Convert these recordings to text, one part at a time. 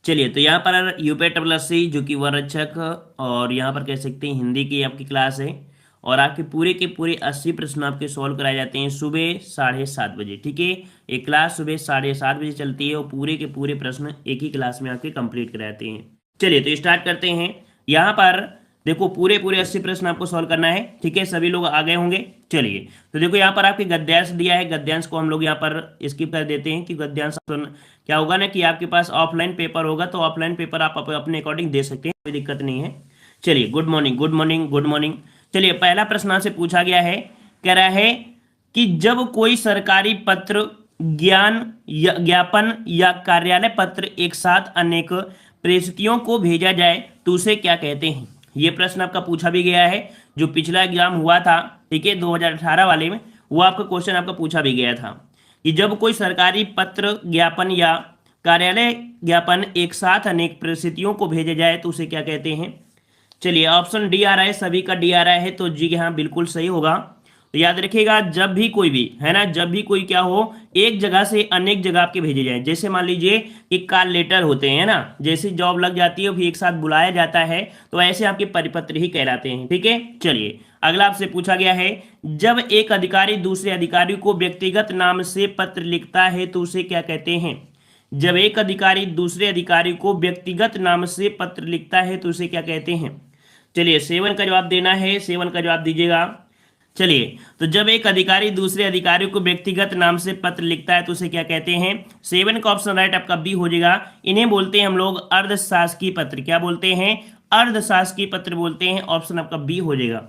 चलिए, तो यहाँ पर यूपीएससी जो कि वररक्षक, और यहाँ पर कह सकते हैं हिंदी की आपकी क्लास है। और आपके पूरे के पूरे 80 प्रश्न आपके सॉल्व कराए जाते हैं सुबह 7:30 बजे। ठीक है, एक क्लास सुबह 7:30 बजे चलती है और पूरे के पूरे प्रश्न एक ही क्लास में आपके कंप्लीट कराते हैं। चलिए, तो स्टार्ट करते हैं। यहाँ पर देखो, पूरे पूरे 80 प्रश्न आपको सॉल्व करना है। ठीक है, सभी लोग आ गए होंगे। चलिए, तो देखो यहाँ पर आपके गद्यांश दिया है। गद्यांश को हम लोग यहाँ पर स्किप कर देते हैं कि गद्यांश क्या होगा ना कि आपके पास ऑफलाइन पेपर होगा, तो ऑफलाइन पेपर आप अपने अकॉर्डिंग दे सकते हैं, कोई दिक्कत नहीं है। चलिए, good morning good morning good morning. चलिए, पहला प्रश्न आपसे पूछा गया है, कह रहा है कि जब कोई सरकारी पत्र, ज्ञापन या कार्यालय पत्र एक साथ अनेक प्रेषितों को भेजा जाए तो उसे क्या कहते हैं। ये प्रश्न आपका पूछा भी गया है, जो पिछला एग्जाम हुआ था, ठीक है, 2018 वाले में, वो आपका क्वेश्चन आपका पूछा भी गया था कि जब कोई सरकारी पत्र, ज्ञापन या कार्यालय ज्ञापन एक साथ अनेक परिस्थितियों को भेजे जाए तो उसे क्या कहते हैं। चलिए, ऑप्शन डी आ रहा है, सभी का डी आ रहा है, तो जी हाँ बिल्कुल सही होगा। तो याद रखिएगा, जब भी कोई भी है ना, जब भी कोई क्या हो, एक जगह से अनेक जगह आपके भेजे जाए, जैसे मान लीजिए कि कॉल लेटर होते हैं ना, जैसे जॉब लग जाती है फिर एक साथ बुलाया जाता है, तो ऐसे आपके परिपत्र ही कहलाते हैं। ठीक है, चलिए अगला आपसे पूछा गया है, जब एक अधिकारी दूसरे अधिकारी को व्यक्तिगत नाम से पत्र लिखता है तो उसे क्या कहते हैं। जब एक अधिकारी दूसरे अधिकारी को व्यक्तिगत नाम से पत्र लिखता है तो उसे क्या कहते हैं। चलिए, 7 का जवाब देना है, 7 का जवाब दीजिएगा। चलिए, तो जब एक अधिकारी दूसरे अधिकारी को व्यक्तिगत नाम से पत्र लिखता है तो उसे क्या कहते हैं। 7 का ऑप्शन राइट आपका बी हो जाएगा। इन्हें बोलते हैं हम लोग अर्धशासकीय पत्र। क्या बोलते हैं, अर्धशासकीय पत्र बोलते हैं। ऑप्शन आपका बी हो जाएगा।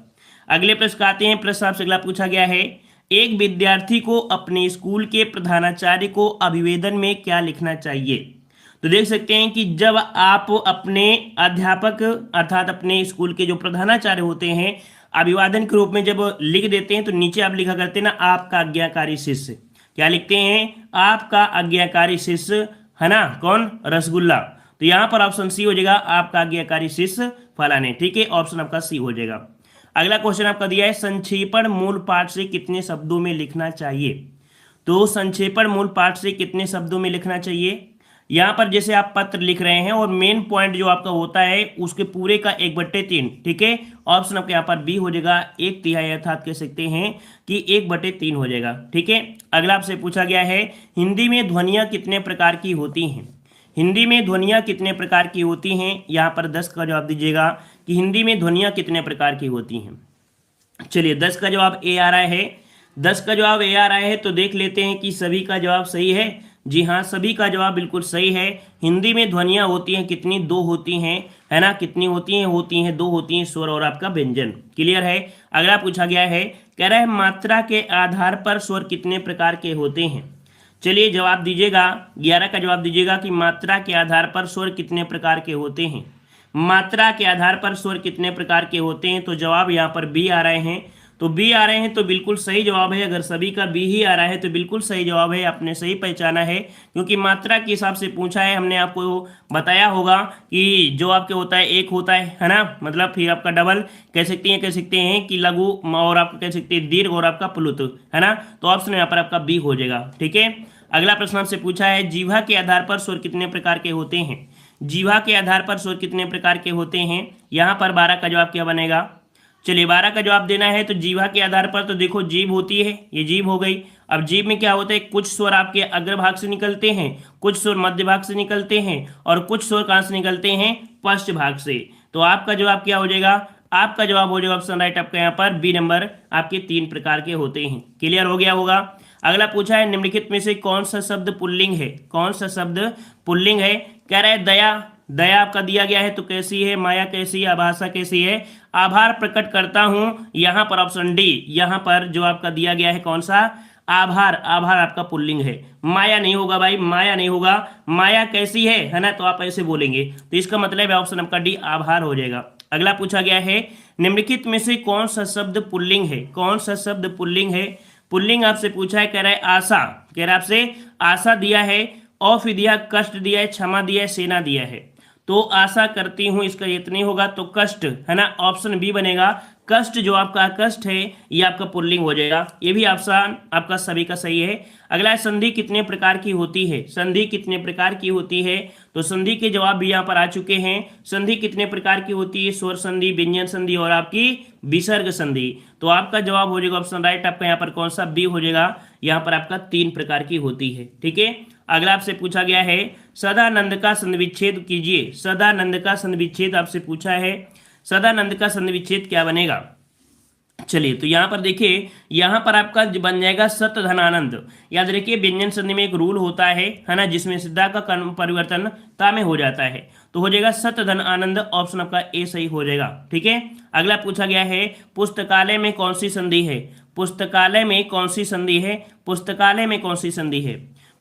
अगले प्रश्न का आते हैं। प्रश्न आपसे अगला पूछा गया है, एक विद्यार्थी को अपने स्कूल के प्रधानाचार्य को अभिवेदन में क्या लिखना चाहिए। तो देख सकते हैं कि जब आप अपने अध्यापक अर्थात अपने स्कूल के जो प्रधानाचार्य होते हैं, अभिवादन के रूप में जब लिख देते हैं तो नीचे आप लिखा करते हैं ना, आपका आज्ञाकारी शिष्य। क्या लिखते हैं, आपका आज्ञाकारी शिष्य, है ना, कौन, रसगुल्ला। तो यहाँ पर ऑप्शन सी हो जाएगा, आपका आज्ञाकारी शिष्य फलाने। ठीक है, ऑप्शन आपका सी हो जाएगा। अगला क्वेश्चन आपका दिया है, संक्षेपण मूल पाठ से कितने शब्दों में लिखना चाहिए। तो संक्षेपण मूल पाठ से कितने शब्दों में लिखना चाहिए। यहाँ पर जैसे आप पत्र लिख रहे हैं और मेन पॉइंट जो आपका होता है उसके पूरे का 1/3। ठीक है, ऑप्शन आपका यहाँ पर बी हो जाएगा, 1/3 अर्थात कह सकते हैं कि 1/3 हो जाएगा। ठीक है, अगला आपसे पूछा गया है, हिंदी में ध्वनियाँ कितने प्रकार की होती हैं। हिंदी में ध्वनियाँ कितने प्रकार की होती हैं। यहाँ पर 10 का जवाब दीजिएगा कि हिंदी में ध्वनियाँ कितने प्रकार की होती हैं। चलिए, 10 का जवाब ए आ रहा है। 10 का जवाब ए आ रहा है, तो देख लेते हैं कि सभी का जवाब सही है। जी हाँ, सभी का जवाब बिल्कुल सही है। हिंदी में ध्वनियाँ होती हैं कितनी, 2 होती हैं, है ना। कितनी होती हैं 2 होती हैं, स्वर और आपका व्यंजन। क्लियर है। अगला पूछा गया है, कह रहा है मात्रा के आधार पर स्वर कितने प्रकार के होते हैं। चलिए जवाब दीजिएगा, 11 का जवाब दीजिएगा कि मात्रा के आधार पर स्वर कितने प्रकार के होते हैं। मात्रा के आधार पर स्वर कितने प्रकार के होते हैं, तो जवाब यहाँ पर बी आ रहे हैं। तो बी आ रहे हैं तो बिल्कुल सही जवाब है। अगर सभी का बी ही आ रहा है तो बिल्कुल सही जवाब है, आपने सही पहचाना है। क्योंकि मात्रा के हिसाब से पूछा है, हमने आपको बताया होगा कि जो आपके होता है एक होता है ना, मतलब फिर आपका डबल कह सकते हैं कि लघु, और आपको कह सकते हैं दीर्घ, और आपका प्लुत, है ना। तो ऑप्शन यहाँ पर आपका बी हो जाएगा। ठीक है, अगला प्रश्न आपसे पूछा है, जीवा के आधार पर स्वर कितने प्रकार के होते हैं। जीवा के आधार पर स्वर कितने प्रकार के होते हैं। यहाँ पर 12 का जवाब क्या बनेगा। चलिए, 12 का जवाब देना है। तो जीवा के आधार पर तो देखो जीभ होती है, ये जीभ हो गई। अब जीभ में क्या होता है, कुछ स्वर आपके अग्रभाग से निकलते हैं, कुछ स्वर मध्य भाग से निकलते हैं, और कुछ स्वर कहाँ से निकलते हैं, पश्च भाग से। तो आपका जवाब क्या हो जाएगा, आपका जवाब हो जाएगा ऑप्शन राइट आपका यहाँ पर बी नंबर, आपके 3 प्रकार के होते हैं। क्लियर हो गया होगा। अगला पूछा है, निम्नलिखित में से कौन सा शब्द पुल्लिंग है। कौन सा शब्द पुल्लिंग है। कह रहा है दया, दया आपका दिया गया है तो कैसी है, माया कैसी है, आभाषा कैसी है, आभार प्रकट करता हूं। यहां पर ऑप्शन डी, यहां पर जो आपका दिया गया है कौन सा, आभार। आभार आपका पुल्लिंग है, माया नहीं होगा भाई, माया नहीं होगा। माया कैसी है ना, तो आप ऐसे बोलेंगे, तो इसका मतलब है ऑप्शन आपका डी, आभार हो जाएगा। अगला पूछा गया है, निम्नलिखित में से कौन सा शब्द पुल्लिंग है। कौन सा शब्द पुल्लिंग है। पुल्लिंग आपसे पूछा है, कह रहा है आशा, कह रहा है आपसे आशा दिया है, औफ दिया, कष्ट दिया है, क्षमा दिया है, सेना दिया है। तो आशा करती हूं, इसका इतनी होगा तो कष्ट, है ना, ऑप्शन बी बनेगा। कष्ट जो आपका कष्ट है ये आपका पुल्लिंग हो जाएगा। ये भी ऑप्शन आपका सभी का सही है। अगला है, संधि कितने प्रकार की होती है। संधि कितने प्रकार की होती है। तो संधि के जवाब भी यहाँ पर आ चुके हैं। संधि कितने प्रकार की होती है? स्वर संधि, व्यंजन संधि और आपकी विसर्ग संधि। तो आपका जवाब हो जाएगा ऑप्शन राइट आपका यहाँ पर कौन सा? बी हो जाएगा। यहाँ पर आपका 3 प्रकार की होती है। ठीक है, अगला आपसे पूछा गया है सदानंद का संधिविच्छेद कीजिए। सदानंद का संधिविच्छेद आपसे पूछा है। सदानंद का संधिविच्छेद क्या बनेगा? चलिए, तो यहाँ पर देखिए, यहाँ पर आपका बन जाएगा सत धन आनंद। याद रखिए व्यंजन संधि में एक रूल होता है ना, जिसमें सिद्धा का परिवर्तन ता में हो जाता है। तो हो जाएगा सत धन आनंद, ऑप्शन आपका ए सही हो जाएगा। ठीक है, अगला पूछा गया है पुस्तकालय में कौन सी संधि है? पुस्तकालय में कौन सी संधि है? पुस्तकालय में कौन सी संधि है?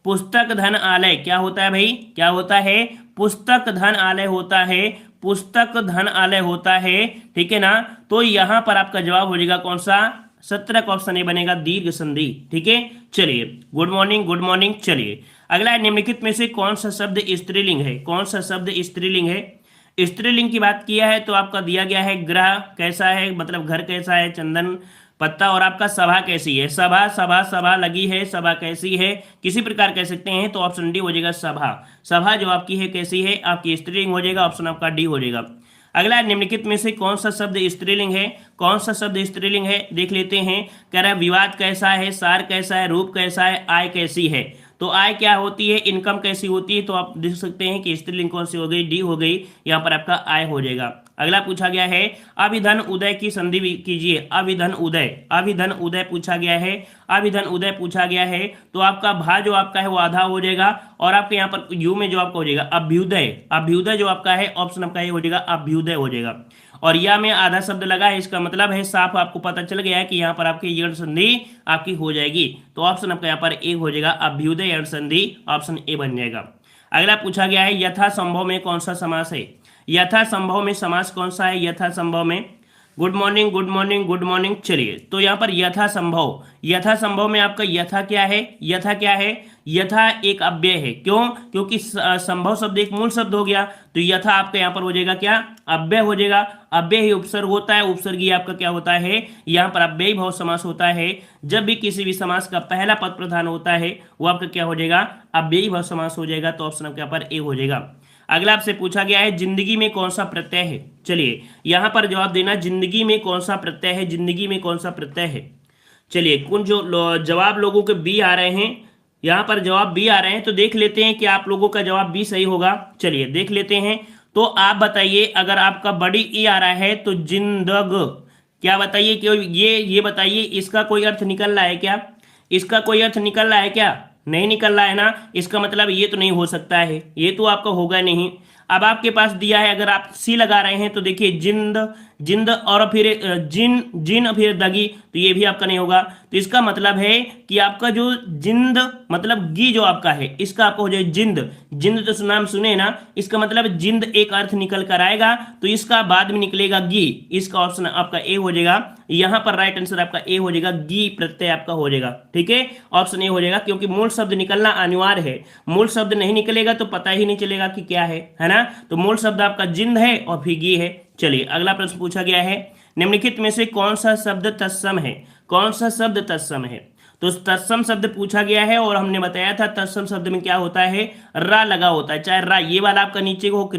पुस्तक धन आलय क्या होता है भाई? क्या होता है? पुस्तक धन आलय होता है। पुस्तक धन आलय होता है। ठीक है ना, तो यहां पर आपका जवाब हो जाएगा कौन सा? 17 का ऑप्शन ए बनेगा, दीर्घ संधि। ठीक है, चलिए, गुड मॉर्निंग गुड मॉर्निंग। चलिए, अगला निम्नलिखित में से कौन सा शब्द स्त्रीलिंग है? कौन सा शब्द स्त्रीलिंग है? स्त्रीलिंग की बात किया है तो आपका दिया गया है ग्रह कैसा है, मतलब घर कैसा है, चंदन पत्ता, और आपका सभा कैसी है? सभा सभा सभा लगी है, सभा कैसी है, किसी प्रकार कह सकते हैं। तो ऑप्शन डी हो जाएगा सभा। सभा जो आपकी है कैसी है? आपकी स्त्रीलिंग हो जाएगा, ऑप्शन आपका डी हो जाएगा। अगला निम्नलिखित में से कौन सा शब्द स्त्रीलिंग है? कौन सा शब्द स्त्रीलिंग है देख लेते हैं। कह रहा है विवाद कैसा है, सार कैसा है, रूप कैसा है, आय कैसी है। तो आय क्या होती है, इनकम कैसी होती है, तो आप देख सकते हैं कि स्त्रीलिंग कौन सी हो गई? डी हो गई। यहाँ पर आपका आय हो जाएगा। अगला पूछा गया है अभिधन उदय की संधि कीजिए। अभिधन उदय, अभिधन उदय पूछा गया है। अभिधन उदय पूछा गया है तो आपका भा जो आपका है वो आधा हो जाएगा, और आपके यहाँ पर यू में जो आपका हो जाएगा अभ्युदय। अभ्युदय जो आपका है ऑप्शन आपका ये हो जाएगा, अभ्युदय हो जाएगा। और या में आधा शब्द लगा है, इसका मतलब है साफ आपको पता चल गया है कि यहाँ पर आपकी यण संधि आपकी हो जाएगी। तो ऑप्शन आपका यहाँ पर ए हो जाएगा, अभ्युदय यण संधि, ऑप्शन ए बन जाएगा। अगला पूछा गया है यथा संभव में कौन सा समास है? यथा संभव में समास कौन सा है? यथा संभव में good morning good morning good morning. चलिए, तो यहाँ पर यथा संभव, यथा संभव में आपका यथा क्या है? यथा क्या है? यथा एक अव्यय है। क्यों? क्योंकि संभव शब्द एक मूल शब्द हो गया, तो यथा आपका यहाँ पर हो जाएगा क्या? अव्यय हो जाएगा। अव्यय ही उपसर्ग होता है, उपसर्ग आपका क्या होता है? यहाँ पर अव्ययी भाव समास होता है। जब भी किसी भी समास का पहला पद प्रधान होता है वो आपका क्या हो जाएगा? अव्ययी भाव समास हो जाएगा। तो ऑप्शन आपके यहाँ पर ए हो जाएगा। अगला आपसे पूछा गया है जिंदगी में कौन सा प्रत्यय है? चलिए, यहां पर जवाब देना, जिंदगी में कौन सा प्रत्यय है? जिंदगी में कौन सा प्रत्यय है? चलिए, कुछ जो जवाब लोगों के बी आ रहे हैं, यहां पर जवाब बी आ रहे हैं, तो देख लेते हैं कि आप लोगों का जवाब बी सही होगा। चलिए देख लेते हैं। तो आप बताइए, अगर आपका बड़ी ई आ रहा है तो जिंदग, क्या बताइए कि ये बताइए, इसका कोई अर्थ निकल रहा है क्या? इसका कोई अर्थ निकल रहा है क्या? नहीं निकल रहा है ना, इसका मतलब ये तो नहीं हो सकता है, ये तो आपका होगा नहीं। अब आपके पास दिया है, अगर आप सी लगा रहे हैं तो देखिए जिंद, जिंद और फिर जिन, जिन फिर दगी, तो ये भी आपका नहीं होगा। तो इसका मतलब है कि आपका जो जिंद मतलब गी जो आपका है, इसका आपका हो जाए जिंद। जिंद तो नाम सुने ना, इसका मतलब जिंद एक अर्थ निकल कर आएगा, तो इसका बाद में निकलेगा गी। इसका ऑप्शन आपका ए हो जाएगा। यहां पर राइट आंसर आपका ए हो जाएगा, गी प्रत्यय आपका हो जाएगा। ठीक है, ऑप्शन ए हो जाएगा, क्योंकि मूल शब्द निकलना अनिवार्य है। मूल शब्द नहीं निकलेगा तो पता ही नहीं चलेगा कि क्या है ना। तो मूल शब्द आपका जिंद है और फिर गी है। चलिए, अगला प्रश्न पूछा गया है निम्नलिखित में से कौन सा शब्द तत्सम है? कौन सा शब्द तत्सम है? तो तत्सम शब्द पूछा गया है, और हमने बताया था तत्सम शब्द में क्या होता है? रा लगा होता है। चाहे रा ये वाला आपका नीचे हो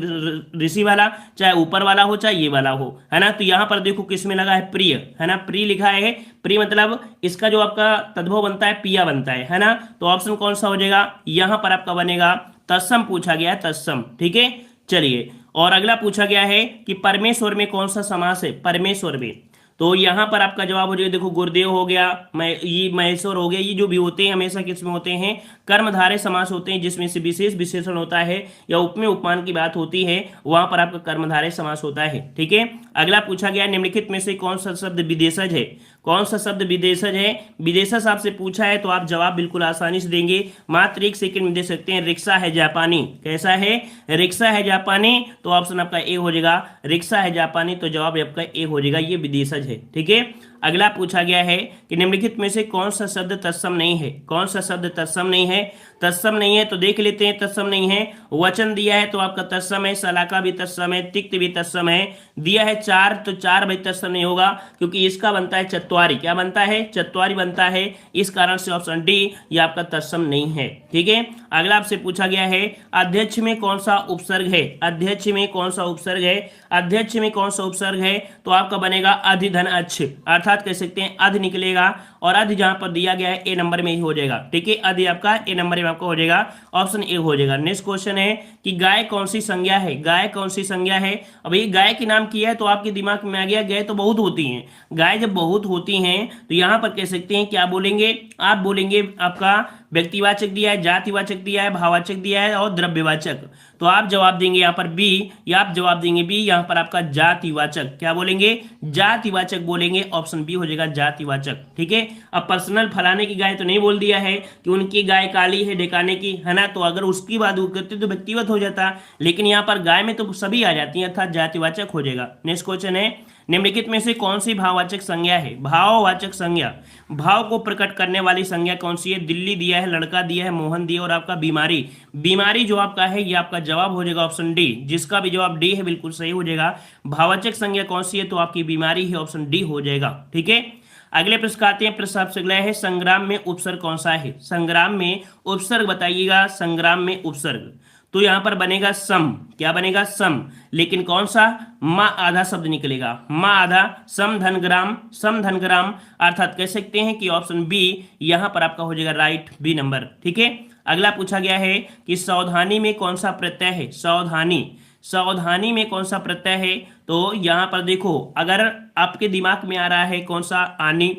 ऋषि वाला, चाहे ऊपर वाला हो, चाहे ये वाला हो, है ना। तो यहाँ पर देखो किस में लगा है? प्रिय, है ना। प्रिय लिखा है। प्रिय मतलब इसका जो आपका तद्भव बनता है पिया बनता है ना। तो ऑप्शन कौन सा हो जाएगा? यहाँ पर आपका बनेगा तत्सम पूछा गया है, तत्सम। ठीक है, चलिए, और अगला पूछा गया है कि परमेश्वर में कौन सा समास है? परमेश्वर में, तो यहां पर आपका जवाब हो जाएगा, देखो गुरुदेव हो गया, ये महेश्वर हो गया, ये जो भी होते हैं हमेशा किस में होते हैं? कर्मधारय समास होते हैं, जिसमें से विशेष विशेषण होता है या उपमेय उपमान की बात होती है, वहां पर आपका कर्मधारय समास होता है। ठीक है, अगला पूछा गया निम्नलिखित में से कौन सा शब्द विदेशज है? कौन सा शब्द विदेशज है? विदेशज आपसे पूछा है तो आप जवाब बिल्कुल आसानी से देंगे, मात्र 1 सेकंड में दे सकते हैं। रिक्शा है जापानी, कैसा है? रिक्शा है जापानी, तो ऑप्शन आपका ए हो जाएगा, रिक्शा है जापानी, तो जवाब आपका ए हो जाएगा, ये विदेशज है। ठीक है, अगला पूछा गया है कि निम्नलिखित में से कौन सा शब्द तत्सम नहीं है, कौन सा शब्द तत्सम नहीं है। तत्सम नहीं है तो देख लेते हैं, तत्सम नहीं है। वचन दिया है तो आपका तत्सम है, शलाका भी तत्सम है, तिक्त भी तत्सम है। दिया है चार तो चार भाई तत्सम नहीं होगा, क्योंकि इसका बनता है चत्वारी। क्या बनता है? चत्वारी बनता है। इस कारण से ऑप्शन डी ये आपका तत्सम नहीं है। ठीक है, अगला आपसे पूछा गया है अध्यक्ष में कौन सा उपसर्ग है, अध्यक्ष में कौन सा उपसर्ग है, अध्यक्ष में कौन सा उपसर्ग है। तो आपका बनेगा अधि धन अच्छ, अर्थात कह सकते हैं अध निकलेगा, और अध जहां पर दिया गया है ए नंबर में ही हो जाएगा। ठीक है, अध आपका ए नंबर में आपका हो जाएगा, ऑप्शन ए हो जाएगा। नेक्स्ट क्वेश्चन है कि गाय कौन सी संज्ञा है, गाय कौन सी संज्ञा है। अब ये गाय के नाम किया है तो आपके दिमाग में आ गया गाय तो बहुत होती हैं। गाय जब बहुत होती हैं तो यहां पर कह सकते हैं क्या बोलेंगे, आप बोलेंगे आपका व्यक्तिवाचक दिया है, जातिवाचक दिया है, भाववाचक दिया है और द्रव्यवाचक। तो आप जवाब देंगे यहाँ पर बी, या आप जवाब देंगे बी, यहाँ पर आपका जातिवाचक। क्या बोलेंगे? जातिवाचक बोलेंगे, ऑप्शन बी हो जाएगा जातिवाचक। ठीक है, अब पर्सनल फलाने की गाय तो नहीं बोल दिया है कि उनकी गाय काली है डेकाने की, है ना, तो अगर उसकी बात करते तो व्यक्तिगत हो जाता, लेकिन यहाँ पर गाय में तो सभी आ जाती है, अर्थात जातिवाचक हो जाएगा। नेक्स्ट क्वेश्चन है निम्नलिखित में से कौन सी भाववाचक संज्ञा है, भाववाचक संज्ञा, भाव को प्रकट करने वाली संज्ञा कौन सी है। दिल्ली दिया है, लड़का दिया है, मोहन दिया और आपका बीमारी। बीमारी जो आपका है ये आपका जवाब हो जाएगा ऑप्शन डी, जिसका भी जवाब डी है बिल्कुल सही हो जाएगा। भाववाचक संज्ञा कौन सी है तो आपकी बीमारी है, ऑप्शन डी हो जाएगा। ठीक है, अगले प्रश्न का आते हैं। प्रश्न आपसे अगला है संग्राम में उपसर्ग कौन सा है, संग्राम में उपसर्ग बताइएगा। संग्राम में उपसर्ग तो यहां पर बनेगा सम। क्या बनेगा? सम, लेकिन कौन सा? माँ आधा शब्द निकलेगा, माँ आधा, सम धन ग्राम, सम धन ग्राम, अर्थात कह सकते हैं कि ऑप्शन बी यहां पर आपका हो जाएगा राइट, बी नंबर। ठीक है, अगला पूछा गया है कि सावधानी में कौन सा प्रत्यय है, सावधानी, सावधानी में कौन सा प्रत्यय है। तो यहां पर देखो, अगर आपके दिमाग में आ रहा है कौन सा, आनी,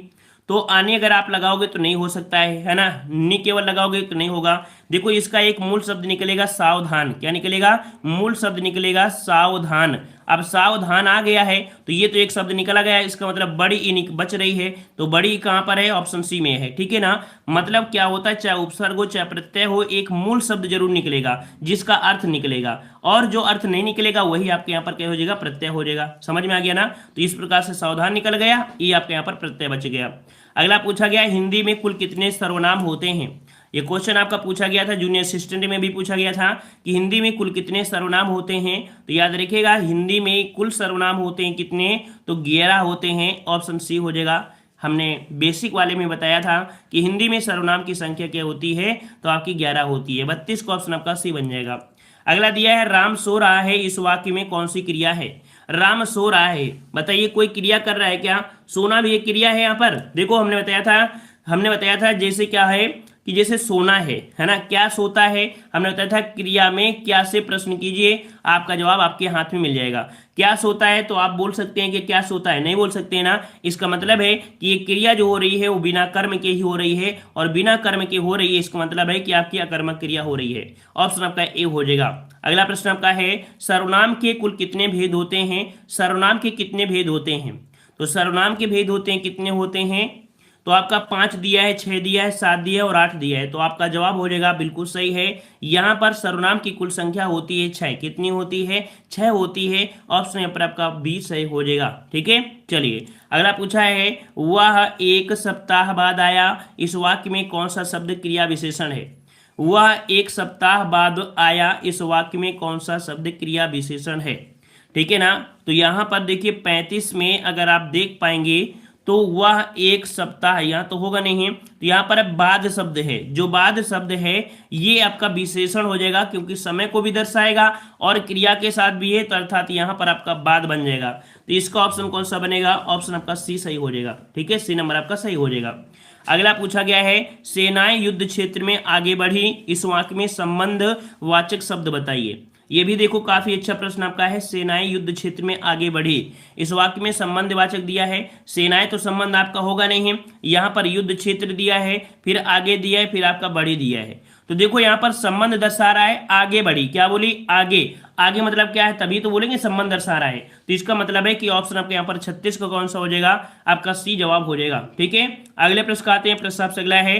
तो आने अगर आप लगाओगे तो नहीं हो सकता है ना, नी केवल लगाओगे तो नहीं होगा। देखो इसका एक मूल शब्द निकलेगा सावधान। क्या निकलेगा? मूल शब्द निकलेगा सावधान। अब सावधान आ गया है तो ये तो एक शब्द निकला गया है, इसका मतलब बड़ी ई बच रही है, तो बड़ी कहां पर है? ऑप्शन सी में है। ठीक है ना, मतलब क्या होता है, चाहे उपसर्ग हो चाहे प्रत्यय हो, एक मूल शब्द जरूर निकलेगा जिसका अर्थ निकलेगा, और जो अर्थ नहीं निकलेगा वही आपके यहाँ पर क्या हो जाएगा? प्रत्यय हो जाएगा। समझ में आ गया ना, तो इस प्रकार से सावधान निकल गया, ये आपके यहाँ पर प्रत्यय बच गया। अगला पूछा गया हिंदी में कुल कितने सर्वनाम होते हैं। ये क्वेश्चन आपका पूछा गया था, जूनियर असिस्टेंट में भी पूछा गया था कि हिंदी में कुल कितने सर्वनाम होते हैं। तो याद रखिएगा हिंदी में कुल सर्वनाम होते हैं कितने, तो 11 होते हैं, ऑप्शन सी हो जाएगा। हमने बेसिक वाले में बताया था कि हिंदी में सर्वनाम की संख्या क्या होती है, तो आपकी 11 होती है। 32 का ऑप्शन आपका सी बन जाएगा। अगला दिया है राम सो रहा है, इस वाक्य में कौन सी क्रिया है। राम सो रहा है, बताइए कोई क्रिया कर रहा है क्या? सोना भी एक क्रिया है यहाँ पर। देखो हमने बताया था जैसे क्या है कि जैसे सोना है ना, क्या सोता है, हमने बताया था क्रिया में क्या से प्रश्न कीजिए, आपका जवाब आपके हाथ में मिल जाएगा। क्या सोता है तो आप बोल सकते हैं कि क्या सोता है, नहीं बोल सकते हैं ना, इसका मतलब है कि ये क्रिया जो हो रही है वो बिना कर्म के ही हो रही है, और बिना कर्म के हो रही है इसका मतलब है कि आपकी अकर्मक क्रिया हो रही है। ऑप्शन आपका ए हो जाएगा। अगला प्रश्न आपका है सर्वनाम के कुल कितने भेद होते हैं। सर्वनाम के कितने भेद होते हैं, तो सर्वनाम के भेद होते हैं कितने होते हैं, तो आपका 5 दिया है, 6 दिया है, 7 दिया है और 8 दिया है। तो आपका जवाब हो जाएगा बिल्कुल सही है। यहाँ पर सर्वनाम की कुल संख्या होती है 6। कितनी होती है? 6 होती है। ऑप्शन यहाँ पर आपका बी सही हो जाएगा। ठीक है, चलिए अगला पूछा है वह एक सप्ताह बाद आया, इस वाक्य में कौन सा शब्द क्रिया विशेषण है। वह एक सप्ताह बाद आया, इस वाक्य में कौन सा शब्द क्रिया विशेषण है। ठीक है ना, तो यहाँ पर देखिए 35 में अगर आप देख पाएंगे तो वह एक सप्ताह, यहाँ तो होगा नहीं, तो यहाँ पर बाद शब्द है, जो बाद शब्द है ये आपका विशेषण हो जाएगा, क्योंकि समय को भी दर्शाएगा और क्रिया के साथ भी है, तो अर्थात यहाँ पर आपका बाद बन जाएगा। तो इसका ऑप्शन कौन सा बनेगा? ऑप्शन आपका सी सही हो जाएगा। ठीक है, सी नंबर आपका सही हो जाएगा। अगला पूछा गया है सेनाएं युद्ध क्षेत्र में आगे बढ़ी, इस वाक्य में संबंध वाचक शब्द बताइए। ये भी देखो काफी अच्छा प्रश्न आपका है, सेनाएं युद्ध क्षेत्र में आगे बढ़ी, इस वाक्य में संबंधवाचक दिया है। सेनाएं तो संबंध आपका होगा नहीं, यहाँ पर युद्ध क्षेत्र दिया है, फिर आगे दिया है, फिर आपका बढ़ी दिया है। तो देखो यहाँ पर संबंध दर्शा रहा है, आगे बढ़ी, क्या बोली? आगे। आगे मतलब क्या है, तभी तो बोलेंगे संबंध दर्शा रहा है, तो इसका मतलब है कि ऑप्शन आपके यहाँ पर 36 का कौन सा हो जाएगा? आपका सी जवाब हो जाएगा। ठीक है, अगले प्रश्न आते हैं। प्रश्न आपसे अगला है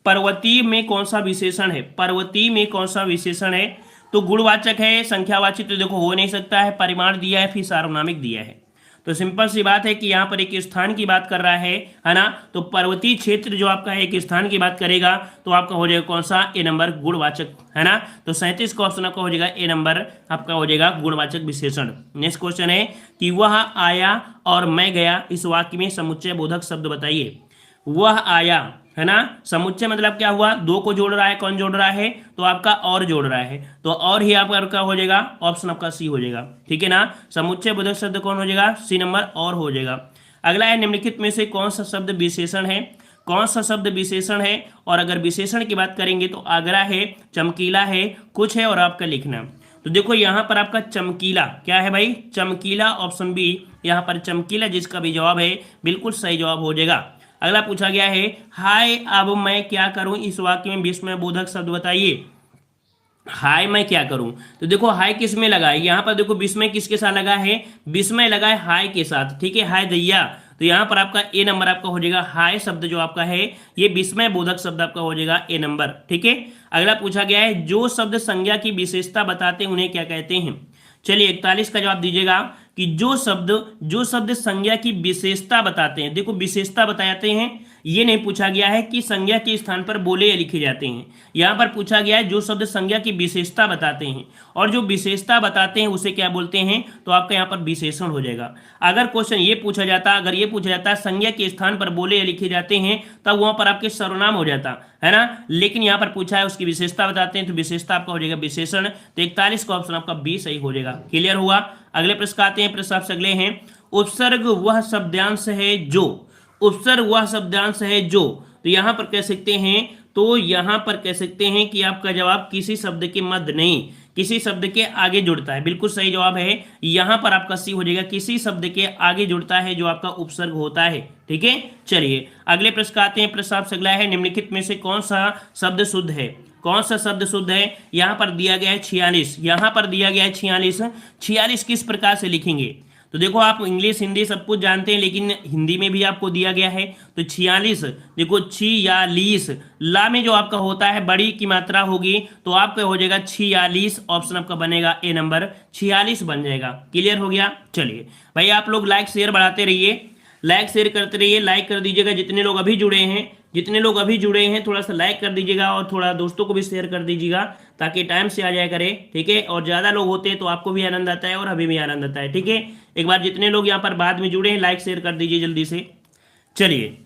पर्वतीय में कौन सा विशेषण है। पर्वतीय में कौन सा विशेषण है, तो गुणवाचक है, संख्यावाचक तो देखो हो नहीं सकता है, परिमाण दिया है, फिर सार्वनामिक दिया है। तो सिंपल सी बात है कि यहाँ पर एक स्थान की बात कर रहा है ना। तो पर्वतीय क्षेत्र जो आपका है एक स्थान की बात करेगा तो आपका हो जाएगा कौन सा, ए नंबर गुणवाचक, है ना। तो 37 का ऑप्शन आपका हो जाएगा ए नंबर आपका हो जाएगा गुणवाचक विशेषण। नेक्स्ट क्वेश्चन है कि वह आया और मैं गया, इस वाक्य में समुच्चय बोधक शब्द बताइए। वह आया, है ना, समुच्चय मतलब क्या हुआ, दो को जोड़ रहा है, कौन जोड़ रहा है, तो आपका और जोड़ रहा है, तो और ही आपका हो जाएगा, ऑप्शन आपका सी हो जाएगा, ठीक है ना। समुच्चय बोधक शब्द कौन हो जाएगा, सी नंबर और हो जाएगा। अगला है निम्नलिखित में से कौन सा शब्द विशेषण है, कौन सा शब्द विशेषण है, और अगर विशेषण की बात करेंगे तो आगरा है, चमकीला है, कुछ है और आपका लिखना। तो देखो यहाँ पर आपका चमकीला क्या है भाई, चमकीला, ऑप्शन बी यहाँ पर चमकीला जिसका भी जवाब है बिल्कुल सही जवाब हो जाएगा। अगला पूछा गया है हाय अब मैं क्या करूं, इस वाक्य में विस्मय बोधक शब्द बताइए। हाय मैं क्या करूं, तो देखो हाय किस में लगा है, यहाँ पर देखो विस्मय किसके साथ लगा है, विस्मय लगा है हाय के साथ, ठीक है, हाय दैया। तो यहाँ पर आपका ए नंबर आपका हो जाएगा, हाय शब्द जो आपका है ये विस्मय बोधक शब्द आपका हो जाएगा ए नंबर, ठीक है। अगला पूछा गया है जो शब्द संज्ञा की विशेषता बताते हैं उन्हें क्या कहते हैं। चलिए 41 का जवाब दीजिएगा कि जो शब्द संज्ञा की विशेषता बताते हैं, देखो विशेषता बताते हैं, ये नहीं पूछा गया है कि संज्ञा के स्थान पर बोले या लिखे जाते हैं, यहाँ पर पूछा गया है जो शब्द संज्ञा की विशेषता बताते हैं, और जो विशेषता बताते हैं उसे क्या बोलते हैं, तो आपका यहाँ पर विशेषण हो जाएगा। अगर क्वेश्चन ये पूछा जाता, अगर ये पूछा जाता संज्ञा के स्थान पर बोले या लिखे जाते हैं तब वहां पर आपके सर्वनाम हो जाता है ना, लेकिन यहाँ पर पूछा है उसकी विशेषता बताते हैं तो विशेषता आपका हो जाएगा विशेषण। तो 41 का ऑप्शन आपका बी सही हो जाएगा। क्लियर हुआ। अगले प्रश्न आते हैं, प्रश्न आपसे अगले हैं, उपसर्ग वह शब्दांश है जो, उपसर्ग वह शब्दांश है जो, तो यहां पर कह सकते हैं, तो यहां पर कह सकते हैं कि आपका जवाब किसी शब्द के मध्य नहीं, किसी शब्द के आगे जुड़ता है, बिल्कुल सही जवाब है, यहां पर आपका सी हो जाएगा, किसी शब्द के आगे जुड़ता है जो आपका उपसर्ग होता है, ठीक है। चलिए अगले प्रश्न आते हैं, प्रश्न आपसे अगला है, निम्नलिखित में से कौन सा शब्द शुद्ध है, कौन सा शब्द शुद्ध है। यहां पर दिया गया है 46, यहां पर दिया गया है 46, 46 किस प्रकार से लिखेंगे, तो देखो आप इंग्लिश हिंदी सब कुछ जानते हैं लेकिन हिंदी में भी आपको दिया गया है, तो 46 देखो 46 ला में जो आपका होता है बड़ी की मात्रा होगी तो आपका हो जाएगा 46, ऑप्शन आपका बनेगा ए नंबर 46 बन जाएगा। क्लियर हो गया। चलिए भाई आप लोग लाइक शेयर बढ़ाते रहिए, लाइक शेयर करते रहिए, लाइक कर दीजिएगा, जितने लोग अभी जुड़े हैं, जितने लोग अभी जुड़े हैं थोड़ा सा लाइक कर दीजिएगा और थोड़ा दोस्तों को भी शेयर कर दीजिएगा ताकि टाइम से आ जाया करे, ठीक है। और ज़्यादा लोग होते हैं तो आपको भी आनंद आता है और अभी भी आनंद आता है, ठीक है। एक बार जितने लोग यहाँ पर बाद में जुड़े हैं लाइक शेयर कर दीजिए जल्दी से। चलिए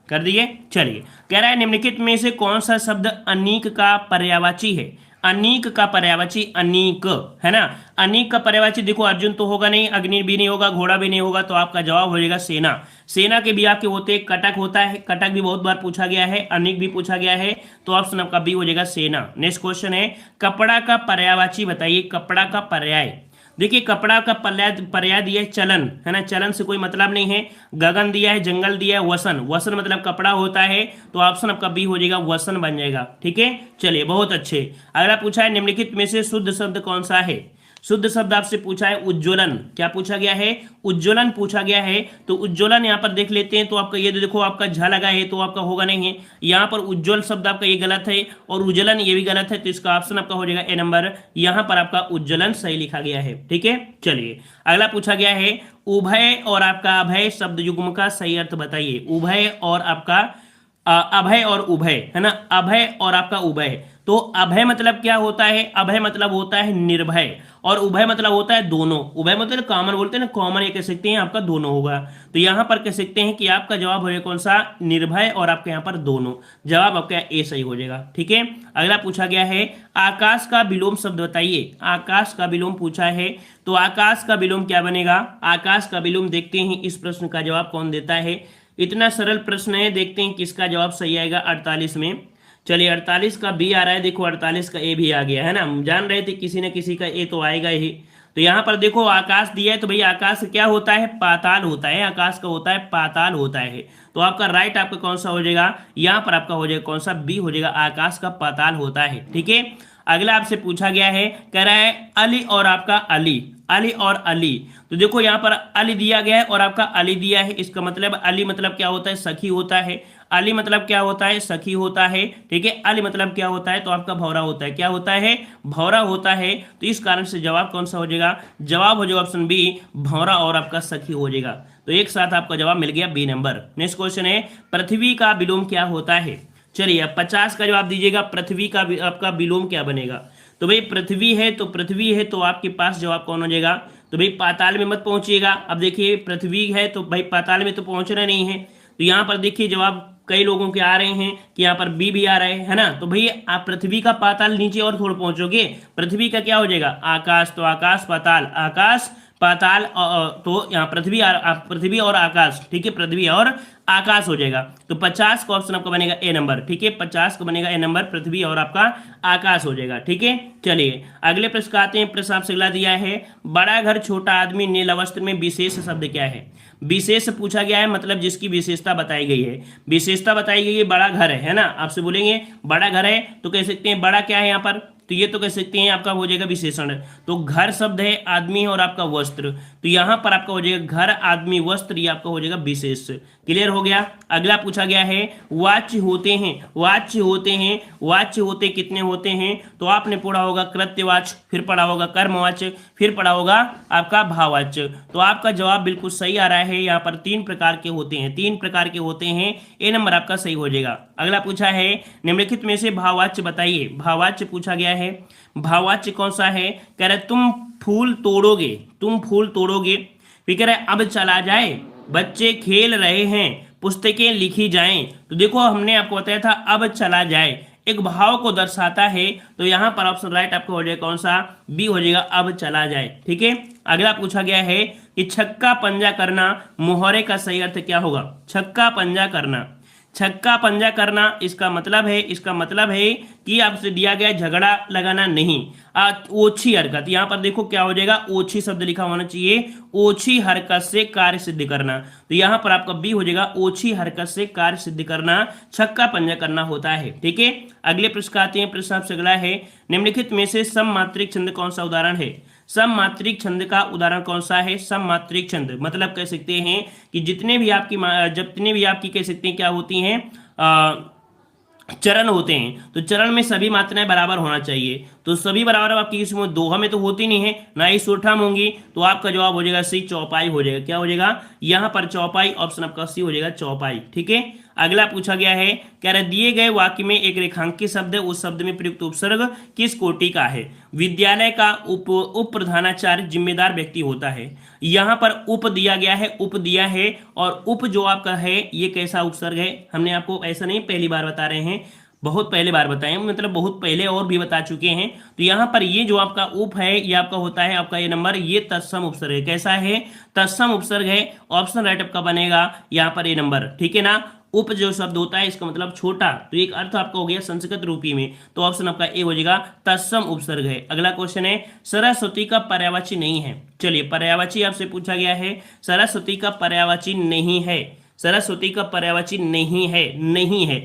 कर दिए। चलिए कह रहा है निम्नलिखित में से कौन सा शब्द अनीक का पर्यायवाची है, अनीक का पर्यायवाची, अनीक है ना, अनीक का पर्यायवाची देखो अर्जुन तो होगा नहीं, अग्नि भी नहीं होगा, घोड़ा भी नहीं होगा, तो आपका जवाब हो जाएगा सेना। सेना के भी आपके होते हैं, कटक होता है, कटक भी बहुत बार पूछा गया है, अनीक भी पूछा गया है, तो ऑप्शन आपका बी हो जाएगा सेना। नेक्स्ट क्वेश्चन है कपड़ा का पर्यायवाची बताइए, कपड़ा का पर्याय, देखिए कपड़ा का पर्याय दिया है चलन, है ना, चलन से कोई मतलब नहीं है, गगन दिया है, जंगल दिया है, वसन, वसन मतलब कपड़ा होता है, तो ऑप्शन आपका बी हो जाएगा वसन बन जाएगा, ठीक है। चलिए बहुत अच्छे। अगला पूछा है निम्नलिखित में से शुद्ध शब्द कौन सा है, शुद्ध शब्द आपसे पूछा है उज्ज्वलन, क्या पूछा गया है, उज्ज्वलन पूछा गया है, तो उज्ज्वलन यहाँ पर देख लेते हैं, तो आपका ये देखो आपका झ लगा है तो आपका होगा नहीं है, यहाँ पर उज्ज्वल शब्द आपका ये गलत है और उज्ज्वलन ये भी गलत है, तो इसका ऑप्शन आपका हो जाएगा ए नंबर, यहाँ पर आपका उज्ज्वलन सही लिखा गया है, ठीक है। चलिए अगला पूछा गया है उभय और आपका अभय शब्द युग्म का सही अर्थ बताइए, उभय और आपका अभय और उभय, है ना, अभय और आपका उभय, तो अभय मतलब क्या होता है, अभय मतलब होता है निर्भय, और उभय मतलब होता है दोनों, उभय मतलब कॉमन बोलते हैं ना, कॉमन ये कह सकते हैं आपका दोनों होगा, तो यहाँ पर कह सकते हैं कि आपका जवाब हो जाएगा कौन सा, निर्भय और आपके यहाँ पर दोनों, जवाब आपका ए सही हो जाएगा, ठीक है। अगला पूछा गया है आकाश का विलोम शब्द बताइए, आकाश का विलोम पूछा है, तो आकाश का विलोम क्या बनेगा, आकाश का विलोम देखते हैं इस प्रश्न का जवाब कौन देता है, इतना सरल प्रश्न है, देखते हैं किसका जवाब सही आएगा 48 में। चलिए 48 का बी आ रहा है, देखो 48 का ए भी आ गया है ना, हम जान रहे थे किसी न किसी का ए तो आएगा ही। तो यहाँ पर देखो आकाश दिया है, तो भाई आकाश क्या होता है, पाताल होता है, आकाश का होता है पाताल होता है, तो आपका राइट आपका कौन सा हो जाएगा, यहाँ पर आपका हो जाएगा कौन सा, बी हो जाएगा, आकाश का पाताल होता है, ठीक है। अगला आपसे पूछा गया है, कह रहा है अली और आपका अली, अली और अली, तो देखो यहाँ पर अली दिया गया है और आपका अली दिया है, इसका मतलब अली मतलब क्या होता है, सखी होता है, अली मतलब क्या होता है, सखी होता है, ठीक है। अली मतलब क्या होता है, तो आपका भौरा होता है, क्या होता है, भौरा होता है। तो इस कारण से जवाब कौन सा हो जाएगा, जवाब हो जाएगा ऑप्शन बी, भौरा और आपका सखी हो जाएगा। तो एक साथ आपका जवाब मिल गया बी नंबर। नेक्स्ट क्वेश्चन है, पृथ्वी का विलोम क्या होता है। चलिए अब 50 का जवाब दीजिएगा, पृथ्वी का आपका विलोम क्या बनेगा। तो भाई पृथ्वी है, तो पृथ्वी है तो आपके पास जवाब कौन हो जाएगा, तो भाई पाताल में मत पहुंचिएगा। अब देखिए पृथ्वी है तो भाई पाताल में तो पहुंचना नहीं है, तो यहाँ पर देखिए जवाब कई लोगों के आ रहे हैं कि यहाँ पर बी भी आ रहे हैं, है ना। तो भाई आप पृथ्वी का पाताल नीचे और थोड़ा पहुंचोगे, पृथ्वी का क्या हो जाएगा, आकाश, तो आकाश पाताल, आकाश पाताल, तो यहाँ पृथ्वी और आकाश, ठीक है, पृथ्वी और आकाश हो जाएगा। तो 50 का ऑप्शन आपका बनेगा ए नंबर, ठीक है, 50 का बनेगा ए नंबर, पृथ्वी और आपका आकाश हो जाएगा, ठीक है। चलिए अगले प्रश्न का आते हैं। प्रश्न आपसे अगला दिया है, बड़ा घर छोटा आदमी नील वस्त्र में विशेष शब्द क्या है। विशेष पूछा गया है, मतलब जिसकी विशेषता बताई गई है, विशेषता बताई गई है, बड़ा घर है ना। आपसे बोलेंगे बड़ा घर है तो कह सकते हैं बड़ा क्या है यहाँ पर, तो ये तो कह सकते हैं आपका हो जाएगा विशेषण। तो घर शब्द है, आदमी और आपका वस्त्र, तो यहां पर आपका हो जाएगा घर, आदमी, वस्त्र, ये आपका हो जाएगा विशेष। क्लियर हो गया। अगला पूछा गया है, वाच्य होते हैं, वाच्य होते हैं, वाच्य होते कितने होते हैं, तो आपने पढ़ा होगा कृत्यवाच्य, फिर पढ़ा होगा कर्मवाच्य, फिर पढ़ा होगा आपका भाववाच्य। तो आपका जवाब बिल्कुल सही आ रहा है, यहाँ पर 3 प्रकार के होते हैं, 3 प्रकार के होते हैं, ए नंबर आपका सही हो जाएगा। अगला पूछा है, निम्नलिखित में से भाववाच्य बताइए। भाववाच्य पूछा गया है, भाववाच्य कौन सा है, कह रहे तुम फूल तोड़ोगे, तुम फूल तोड़ोगे, फिर कह रहे अब चला जाए, बच्चे खेल रहे हैं, पुस्तकें लिखी जाएं। तो देखो हमने आपको बताया था अब चला जाए एक भाव को दर्शाता है, तो यहां पर ऑप्शन राइट आपका हो जाएगा कौन सा, बी हो जाएगा, अब चला जाए, ठीक है। अगला पूछा गया है कि छक्का पंजा करना, मुहावरे का सही अर्थ क्या होगा। छक्का पंजा करना, छक्का पंजा करना, इसका मतलब है, इसका मतलब है कि आपसे दिया गया झगड़ा लगाना नहीं, ओछी हरकत। यहां पर देखो क्या हो जाएगा, ओछी शब्द लिखा होना चाहिए, ओछी हरकत से कार्य सिद्ध करना, तो यहां पर आपका बी हो जाएगा, ओछी हरकत से कार्य सिद्ध करना छक्का पंजा करना होता है, ठीक है। अगले प्रश्न आते हैं। प्रश्न आपसे अगला है, निम्नलिखित में से सममात्रिक छंद कौन सा उदाहरण है। सममात्रिक छंद का उदाहरण कौन सा है। सममात्रिक छंद मतलब कह सकते हैं कि जितने भी आपकी कह सकते हैं क्या होती हैं, चरण होते हैं, तो चरण में सभी मात्राएं बराबर होना चाहिए। तो सभी बराबर आपकी इसमें दोहा में तो होती नहीं है, ना ही सोठा में होंगी, तो आपका जवाब हो जाएगा सी, चौपाई हो जाएगा। क्या हो जाएगा यहाँ पर चौपाई, ऑप्शन आपका सी हो जाएगा, चौपाई, ठीक है। अगला पूछा गया है, कह रहे दिए गए वाक्य में एक रेखांकित शब्द है, उस शब्द में प्रयुक्त उपसर्ग किस कोटि का है। विद्यालय का उप प्रधानाचार्य जिम्मेदार व्यक्ति होता है। यहाँ पर उप दिया गया है, उप दिया है, और उप जो आपका है ये कैसा उपसर्ग है, हमने आपको ऐसा नहीं पहली बार बता रहे हैं, बहुत पहले बार बताए, मतलब बहुत पहले और भी बता चुके हैं। तो यहाँ पर ये जो आपका उप है ये आपका होता है आपका ये नंबर, ये तत्सम उपसर्ग है। कैसा है, तत्सम उपसर्ग है, ऑप्शन राइट आपका बनेगा यहाँ पर ये नंबर, ठीक है ना। उप जो शब्द होता है इसका मतलब छोटा, तो एक अर्थ आपका हो गया संस्कृत रूपी में, तो ऑप्शन आपका ए हो जाएगा, तत्सम उपसर्ग है। अगला क्वेश्चन है, सरस्वती का पर्यायवाची नहीं है। चलिए पर्यायवाची आपसे पूछा गया है, सरस्वती का पर्यायवाची नहीं है, सरस्वती का पर्यायवाची नहीं है, नहीं है।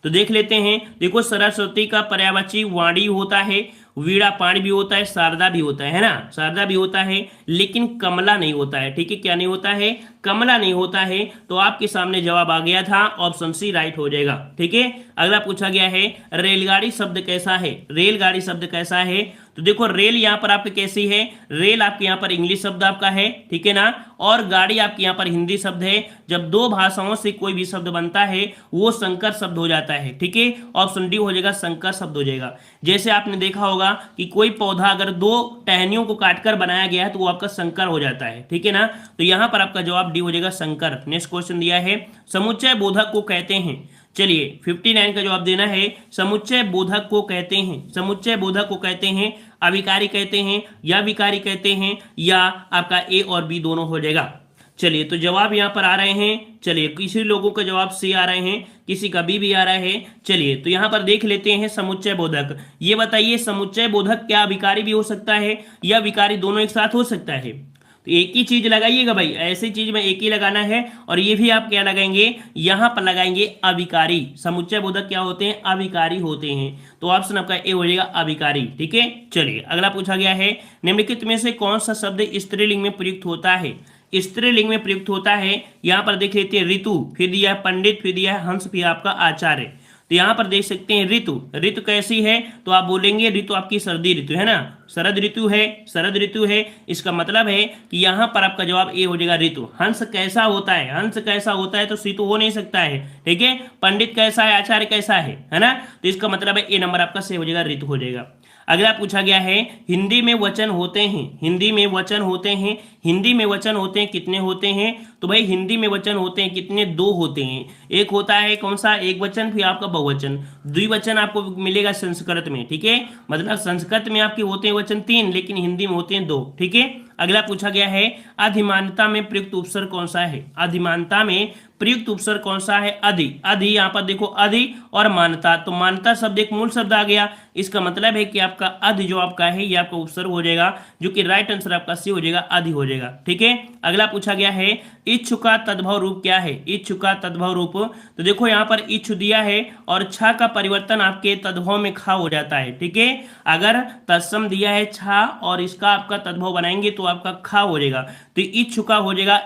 तो देख लेते हैं, देखो सरस्वती का पर्यायवाची वाणी होता है, वीणा पाणी भी होता है, शारदा भी होता है ना, शारदा भी होता है, लेकिन कमला नहीं होता है, ठीक है। क्या नहीं होता है, कमला नहीं होता है। तो आपके सामने जवाब आ गया था, ऑप्शन सी राइट हो जाएगा, ठीक है। अगला पूछा गया है, रेलगाड़ी शब्द कैसा है, रेलगाड़ी शब्द कैसा है। तो देखो रेल यहाँ पर आपकी कैसी है, रेल आपके यहाँ पर इंग्लिश शब्द आपका है, ठीक है ना, और गाड़ी आपके यहाँ पर हिंदी शब्द है। जब दो भाषाओं से कोई भी शब्द बनता है वो संकर शब्द हो जाता है, ठीक है। ऑप्शन डी हो जाएगा, संकर शब्द हो जाएगा। जैसे आपने देखा होगा कि कोई पौधा अगर दो टहनियों को काटकर बनाया गया है तो वो आपका संकर हो जाता है, ठीक है ना। तो यहाँ पर आपका जवाब डी हो जाएगा, संकर। नेक्स्ट क्वेश्चन दिया है, समुच्चय बोधक को कहते हैं। चलिए 59 का जवाब देना है, समुच्चय बोधक को कहते हैं, समुच्चय बोधक को कहते हैं, अविकारी कहते हैं या विकारी कहते हैं, या आपका ए और बी दोनों हो जाएगा। चलिए तो जवाब यहाँ पर आ रहे हैं, चलिए किसी लोगों का जवाब सी आ रहे हैं, किसी का बी भी आ रहा है। चलिए तो यहाँ पर देख लेते हैं समुच्चय बोधक। ये बताइए समुच्चय बोधक क्या विकारी भी हो सकता है या विकारी दोनों एक साथ हो सकता है। तो एक ही चीज लगाइएगा भाई, ऐसी चीज में एक ही लगाना है, और ये भी आप क्या लगाएंगे, यहां पर लगाएंगे अविकारी। समुच्चय बोधक क्या होते हैं, अविकारी होते हैं। तो ऑप्शन आपका ए हो जाएगा, अविकारी, ठीक है। चलिए अगला पूछा गया है, निम्नलिखित में से कौन सा शब्द स्त्रीलिंग में प्रयुक्त होता है। स्त्रीलिंग में प्रयुक्त होता है। यहाँ पर देख लेते हैं ऋतु, फिर दिया है पंडित, फिर दिया है हंस, फिर आपका आचार्य। तो यहाँ पर देख सकते हैं ऋतु, ऋतु कैसी है तो आप बोलेंगे ऋतु आपकी सर्दी ऋतु है ना, शरद ऋतु है, शरद ऋतु है। इसका मतलब है कि यहाँ पर आपका जवाब ए हो जाएगा ऋतु। हंस कैसा होता है, हंस कैसा होता है तो ऋतु हो नहीं सकता है, ठीक है। पंडित कैसा है, आचार्य कैसा है ना, तो इसका मतलब है ए नंबर आपका सही हो जाएगा, ऋतु हो जाएगा। अगला पूछा गया है हिंदी में वचन होते हैं, हिंदी में वचन होते हैं, हिंदी में वचन होते हैं कितने होते हैं, तो भाई हिंदी में वचन होते हैं कितने, दो होते हैं। एक होता है कौन सा, एक वचन, फिर आपका बहुवचन। द्विवचन आपको मिलेगा संस्कृत में, ठीक है। मतलब संस्कृत में आपके होते हैं वचन 3, लेकिन हिंदी में होते हैं 2, ठीक है। अगला पूछा गया है अधिमानता में प्रयुक्त उपसर्ग कौन सा है, अधिमानता में प्रयुक्त उपसर्ग कौन सा है, अधि। अधि यहाँ पर देखो अधि और मानता, तो मानता शब्द एक मूल शब्द आ गया, इसका मतलब है कि आपका अधि जो आपका है ये आपका उपसर्ग हो जाएगा, जो कि राइट आंसर आपका सी हो जाएगा, अधि हो जाएगा, ठीक है। अगला पूछा गया है इच्छु का तद्भव रूप क्या है, इच्छु का तद्भव रूप, तो देखो यहाँ पर इच्छु दिया है और छा का परिवर्तन आपके तद्भव में खा हो जाता है, ठीक है। अगर तत्सम दिया है छा और इसका आपका तद्भव बनाएंगे तो आपका खा हो जाएगा, तो इच्छु का हो जाएगा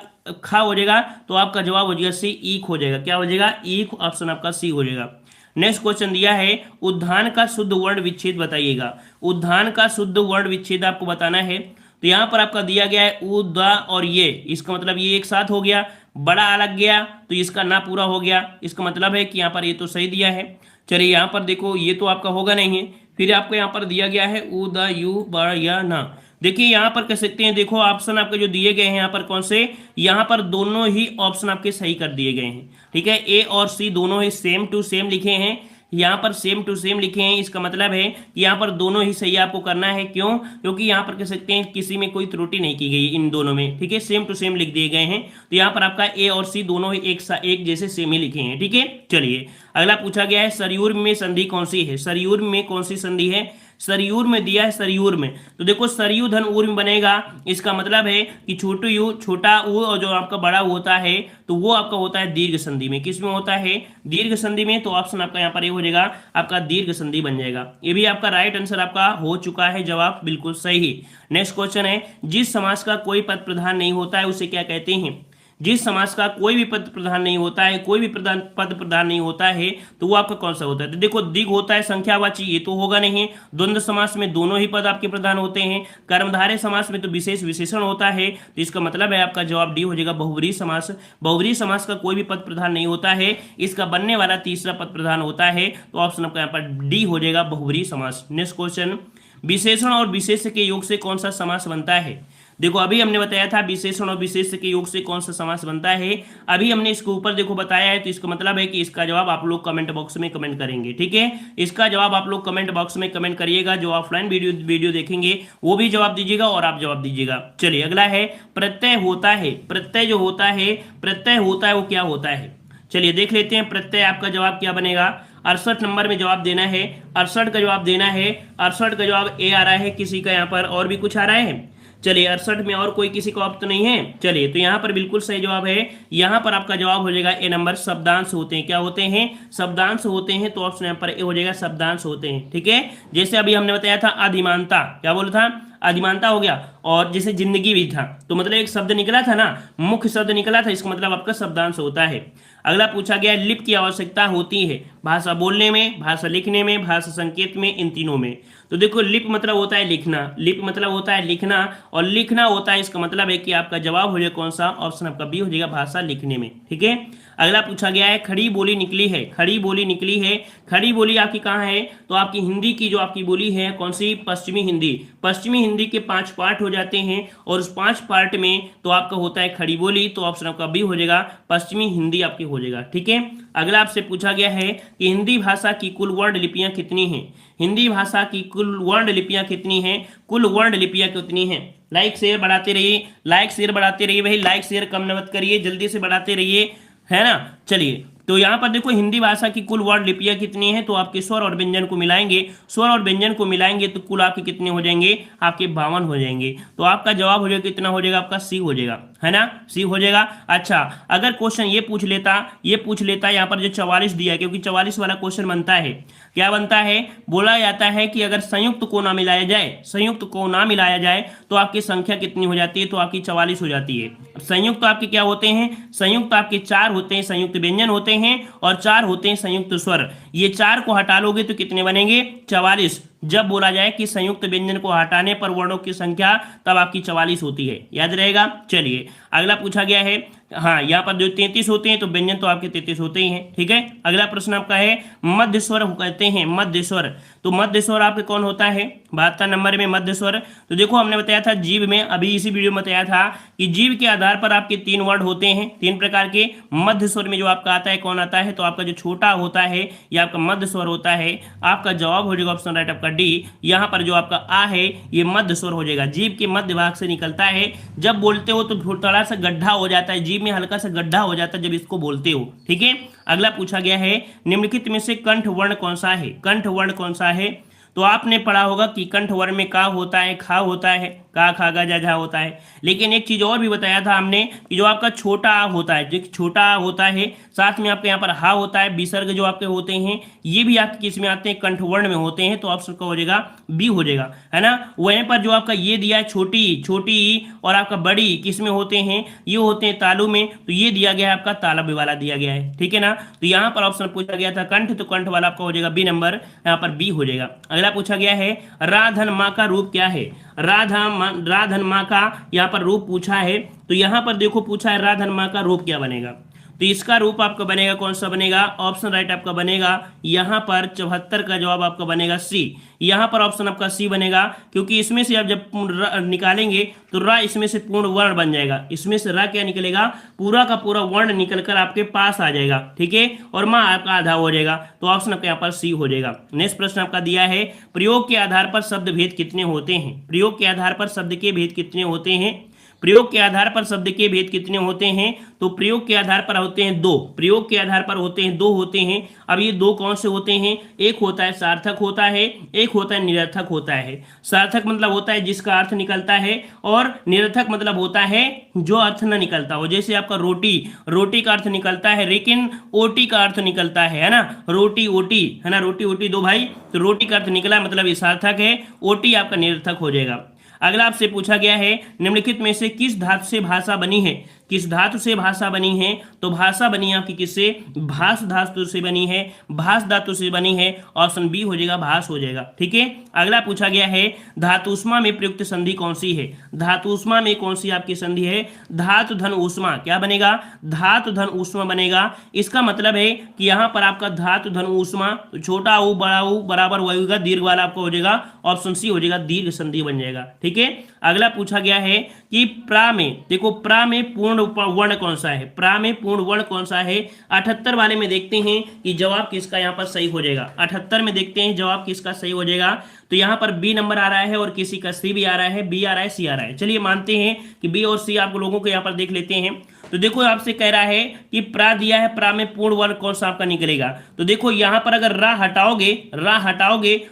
खा हो जाएगा, तो आपका जवाब हो जाएगा सी, ईख हो जाएगा। क्या हो जाएगा, ईख, ऑप्शन आपका सी हो जाएगा। नेक्स्ट क्वेश्चन दिया है उद्यान का शुद्ध वर्ण विच्छेद बताइएगा, उद्यान का शुद्ध वर्ण विच्छेद आपको बताना है। तो यहाँ पर आपका दिया गया है उ, द और ये, इसका मतलब ये एक साथ हो गया, बड़ा अलग गया तो इसका ना पूरा हो गया, इसका मतलब है कि यहाँ पर ये तो सही दिया है। चलिए यहाँ पर देखो ये तो आपका होगा नहीं है, फिर आपको यहाँ पर दिया गया है उ, द, यू, ब, या, ना। देखिए यहाँ पर कह सकते हैं, देखो ऑप्शन आपके जो दिए गए हैं यहाँ पर कौन से, यहाँ पर दोनों ही ऑप्शन आपके सही कर दिए गए हैं, ठीक है। ए और सी दोनों ही सेम टू सेम लिखे हैं, यहाँ पर सेम टू सेम लिखे हैं, इसका मतलब है कि यहाँ पर दोनों ही सही आपको करना है। क्यों, क्योंकि यहाँ पर कह सकते हैं किसी में कोई त्रुटि नहीं की गई इन दोनों में, ठीक है, सेम टू सेम लिख दिए गए हैं। तो यहाँ पर आपका ए और सी दोनों ही एक जैसे सेम ही लिखे हैं, ठीक है। चलिए अगला पूछा गया है सरयूर में संधि कौन सी है, सरयूर में कौन सी संधि है, सरयूर में दिया है सरयूर में, तो देखो सरयू धन ऊर में बनेगा, इसका मतलब है कि छोटू यू, छोटा ऊ और जो आपका बड़ा ऊ होता है तो वो आपका होता है दीर्घ संधि में। किस में होता है, दीर्घ संधि में, तो ऑप्शन आपका यहाँ पर ये हो जाएगा, आपका दीर्घ संधि बन जाएगा। ये भी आपका राइट आंसर आपका हो चुका है, जवाब बिल्कुल सही। नेक्स्ट क्वेश्चन है जिस समास का कोई पद प्रधान नहीं होता है उसे क्या कहते हैं, जिस समास का कोई भी पद प्रधान नहीं होता है, कोई भी पद प्रधान नहीं होता है तो वो आपका कौन सा होता है, तो देखो दिग होता है संख्यावाची, ये तो होगा नहीं। द्वंद्व समास में दोनों ही पद आपके प्रधान होते हैं। कर्मधारय समास में तो विशेष विशेषण होता है, तो इसका मतलब है आपका जवाब डी हो जाएगा, बहुब्रीहि समास। बहुब्रीहि समास का कोई भी पद प्रधान नहीं होता है, इसका बनने वाला तीसरा पद प्रधान होता है, तो ऑप्शन आपका यहाँ पर डी हो जाएगा, बहुब्रीहि समास। नेक्स्ट क्वेश्चन विशेषण और विशेष्य के योग से कौन सा समास बनता है, देखो अभी हमने बताया था विशेषण और विशेष्य के योग से कौन सा समास बनता है, अभी हमने इसके ऊपर देखो बताया है, तो इसका मतलब है कि इसका जवाब आप लोग कमेंट बॉक्स में कमेंट करेंगे, ठीक है। इसका जवाब आप लोग कमेंट बॉक्स में कमेंट करिएगा, जो ऑफलाइन वीडियो देखेंगे वो भी जवाब दीजिएगा और आप जवाब दीजिएगा। चलिए अगला है प्रत्यय होता है, प्रत्यय जो होता है, प्रत्यय होता है वो क्या होता है, चलिए देख लेते हैं। प्रत्यय आपका जवाब क्या बनेगा, 68 नंबर में जवाब देना है, 68 का जवाब देना है। 68 का जवाब ए आ रहा है, किसी का यहाँ पर और भी कुछ आ रहा है, चलिए 68 में और कोई किसी का ऑप्शन तो नहीं है। चलिए तो यहाँ पर बिल्कुल सही जवाब है, यहाँ पर आपका जवाब हो जाएगा ए नंबर, शब्दांश होते हैं। क्या होते हैं, शब्दांश होते हैं, तो ऑप्शन यहाँ पर ए हो जाएगा, शब्दांश होते हैं, ठीक है। जैसे अभी हमने बताया था अधिमानता, क्या बोला था, अधिमानता हो गया, और जैसे जिंदगी भी था, तो मतलब एक शब्द निकला था ना, मुख्य शब्द निकला था, इसका मतलब आपका शब्दांश होता है। अगला पूछा गया लिपि की आवश्यकता होती है भाषा बोलने में, भाषा लिखने में, भाषा संकेत में, इन तीनों में। तो देखो लिपि मतलब होता है लिखना, लिपि मतलब होता है लिखना, और लिखना होता है, इसका मतलब है कि आपका जवाब हो जाएगा कौन सा, ऑप्शन आपका बी हो जाएगा, भाषा लिखने में, ठीक है। अगला पूछा गया है खड़ी बोली निकली है, खड़ी बोली निकली है, खड़ी बोली आपकी कहाँ है, तो आपकी हिंदी की जो आपकी बोली है कौन सी, पश्चिमी हिंदी। पश्चिमी हिंदी के 5 पार्ट हो जाते हैं, और उस 5 पार्ट में तो आपका होता है खड़ी बोली, तो ऑप्शन आपका बी हो जाएगा, पश्चिमी हिंदी आपकी हो जाएगा, ठीक है। अगला आपसे पूछा गया है कि हिंदी भाषा की कुल वर्ण लिपियां कितनी हैं, हिंदी भाषा की कुल वर्ण लिपियां कितनी हैं, कुल वर्ण लिपियां कितनी हैं। लाइक शेयर बढ़ाते रहिए, लाइक शेयर बढ़ाते रहिए भाई, लाइक शेयर कम मत करिए, जल्दी से बढ़ाते रहिए, है ना। चलिए तो यहाँ पर देखो हिंदी भाषा की कुल वर्ण लिपियां कितनी है, तो आपके स्वर और व्यंजन को मिलाएंगे, स्वर और व्यंजन को मिलाएंगे तो कुल आपके कितने हो जाएंगे, आपके 52 हो जाएंगे। तो आपका जवाब हो जाएगा कितना हो जाएगा, आपका सी हो जाएगा। है ना, सी हो जाएगा। अच्छा, अगर क्वेश्चन ये पूछ लेता यहाँ पर जो 44 दिया है, क्योंकि 44 वाला क्वेश्चन बनता है, क्या बनता है, बोला जाता है कि अगर संयुक्त को ना मिलाया जाए तो आपकी संख्या कितनी हो जाती है, तो आपकी 44 हो जाती है। संयुक्त तो आपके क्या होते हैं, संयुक्त आपके 4 होते हैं, संयुक्त व्यंजन होते हैं और 4 होते हैं संयुक्त स्वर। ये 4 को हटा लोगे तो कितने बनेंगे, 44। जब बोला जाए कि संयुक्त व्यंजन को हटाने पर वर्णों की संख्या, तब आपकी 44 होती है, याद रहेगा। चलिए अगला पूछा गया है, हाँ यहाँ पर जो 33 होते हैं तो व्यंजन तो आपके 33 होते ही हैं, ठीक है। अगला प्रश्न आपका है मध्य स्वर कहते हैं, मध्य स्वर। तो मध्य स्वर आपके कौन होता है, 72 नंबर में मध्य स्वर। तो देखो हमने बताया था जीव में, अभी इसी वीडियो में बताया था कि जीव के आधार पर आपके 3 वर्ड होते हैं, 3 प्रकार के। मध्य स्वर में जो आपका आता है, कौन आता है, तो आपका जो छोटा होता है ये आपका मध्य स्वर होता है। आपका जवाब हो जाएगा ऑप्शन राइट आपका डी। यहाँ पर जो आपका आ है ये मध्य स्वर हो जाएगा, जीभ के मध्य भाग से निकलता है। जब बोलते हो तो थोड़ा सा गड्ढा हो जाता है, जीभ में हल्का सा गड्ढा हो जाता है जब इसको बोलते हो, ठीक है। अगला पूछा गया है निम्नलिखित में से कंठ वर्ण कौन सा है, कंठ वर्ण कौन सा है। तो आपने पढ़ा होगा कि कंठ वर्ण में का होता है, खा होता है, का खा गा जा झा होता है। लेकिन एक चीज और भी बताया था हमने कि जो आपका छोटा आ होता है, जो छोटा आ होता है, साथ में आपके यहाँ पर हा होता है, विसर्ग जो आपके होते हैं ये भी आपके किस में आते हैं, कंठ वर्ण में होते हैं। तो ऑप्शन का हो जाएगा बी हो जाएगा, है ना। वहीं पर जो आपका ये दिया है छोटी छोटी और आपका बड़ी किस में होते हैं, ये होते हैं तालु में। तो ये दिया गया है आपका तालब वाला दिया गया है, ठीक है ना। तो यहाँ पर ऑप्शन पूछा गया था कंठ, तो कंठ वाला आपका हो जाएगा बी नंबर, यहाँ पर बी हो जाएगा। अगला पूछा गया है राधन माँ का रूप क्या है, राधन माँ का यहाँ पर रूप पूछा है। तो यहाँ पर देखो पूछा है राधन माँ का रूप क्या बनेगा। तो इसका रूप आपका बनेगा कौन सा बनेगा, ऑप्शन राइट आपका बनेगा यहाँ पर 74 का जवाब आपका बनेगा सी। यहाँ पर ऑप्शन आपका सी बनेगा, क्योंकि इसमें से आप जब निकालेंगे तो रा इसमें से पूर्ण वर्ण बन जाएगा। इसमें से रा क्या निकलेगा, पूरा का पूरा वर्ण निकलकर आपके पास आ जाएगा, ठीक है। और माँ आपका आधा हो जाएगा। तो ऑप्शन आपका यहाँ पर सी हो जाएगा। नेक्स्ट प्रश्न आपका दिया है प्रयोग के आधार पर शब्द भेद कितने होते हैं, प्रयोग के आधार पर शब्द के भेद कितने होते हैं, प्रयोग के आधार पर शब्द के भेद कितने होते हैं। तो प्रयोग के आधार पर होते हैं 2, प्रयोग के आधार पर होते हैं 2 होते हैं। अब ये 2 कौन से होते हैं, एक होता है सार्थक होता है, एक होता है निरर्थक होता है। सार्थक मतलब होता है जिसका अर्थ निकलता है, और निरर्थक मतलब होता है जो अर्थ न निकलता हो। जैसे आपका रोटी, रोटी का अर्थ निकलता है लेकिन ओटी का अर्थ निकलता है ना, रोटी ओटी, है ना, रोटी ओटी दो भाई। तो रोटी का अर्थ निकला मतलब ये सार्थक है, ओटी आपका निरर्थक हो जाएगा। अगला आपसे पूछा गया है निम्नलिखित में से किस धातु से भाषा बनी है, किस धातु से भाषा बनी है। तो भाषा बनी आपकी किससे, भास धातु से बनी है, भास धातु से बनी है। ऑप्शन बी हो जाएगा, भास हो जाएगा, ठीक है। अगला पूछा गया है धातुष्मा में प्रयुक्त संधि कौन सी है, धातुष्मा में कौन सी आपकी संधि है। धातु धन ऊष्मा क्या बनेगा, धातु धन ऊष्मा बनेगा। इसका मतलब है कि यहाँ पर आपका धातु धन ऊष्मा, तो छोटा ऊ बड़ा ऊ बराबर वही होगा, दीर्घ वाला आपका हो जाएगा, ऑप्शन सी हो जाएगा, दीर्घ संधि बन जाएगा, ठीक है। अगला पूछा गया है कि प्रा में, देखो प्रा में पूर्ण वर्ण कौन सा है, प्रा में पूर्ण वर्ण कौन सा है। 78 वाले में देखते हैं कि जवाब किसका यहाँ पर सही हो जाएगा। 78 में देखते हैं जवाब किसका सही हो जाएगा। तो यहाँ पर बी नंबर आ रहा है और किसी का सी भी आ रहा है, बी आ रहा है, सी आ रहा है। चलिए मानते हैं कि बी और सी आप लोगों को यहाँ पर देख लेते हैं। तो देखो आपसे कह रहा है कि प्रा दिया है, प्रा में पूर्ण वर्ण कौन सा आपका निकलेगा। तो देखो यहाँ पर अगर रा हटाओगे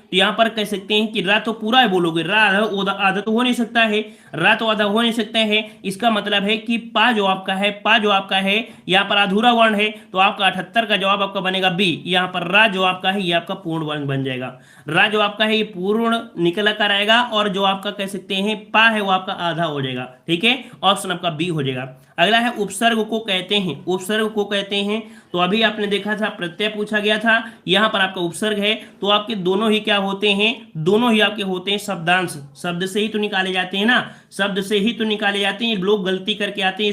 तो यहाँ पर कह सकते हैं कि रा तो पूरा है बोलोगे, रा आधा तो हो नहीं सकता है, रा तो आधा हो नहीं सकता है। इसका मतलब है कि पा जो आपका है, पा जो आपका है यहाँ पर अधूरा वर्ण है। तो आपका 78 का जवाब आपका बनेगा बी। यहाँ पर रा जो आपका है ये आपका पूर्ण वर्ण बन जाएगा। रा जो आपका है ये पूर्ण निकल कर आएगा, और जो आपका कह सकते हैं पा है वो आपका आधा हो जाएगा, ठीक है। ऑप्शन आपका बी हो जाएगा। अगला है उपसर्ग को कहते हैं, उपसर्ग को कहते हैं। तो अभी आपने देखा था प्रत्यय पूछा गया था, यहाँ पर आपका उपसर्ग है। तो आपके दोनों ही क्या होते हैं, दोनों ही आपके होते हैं शब्दांश। शब्द से ही तो निकाले जाते हैं ना, शब्द से ही तो निकाले जाते हैं। लोग गलती करके आते हैं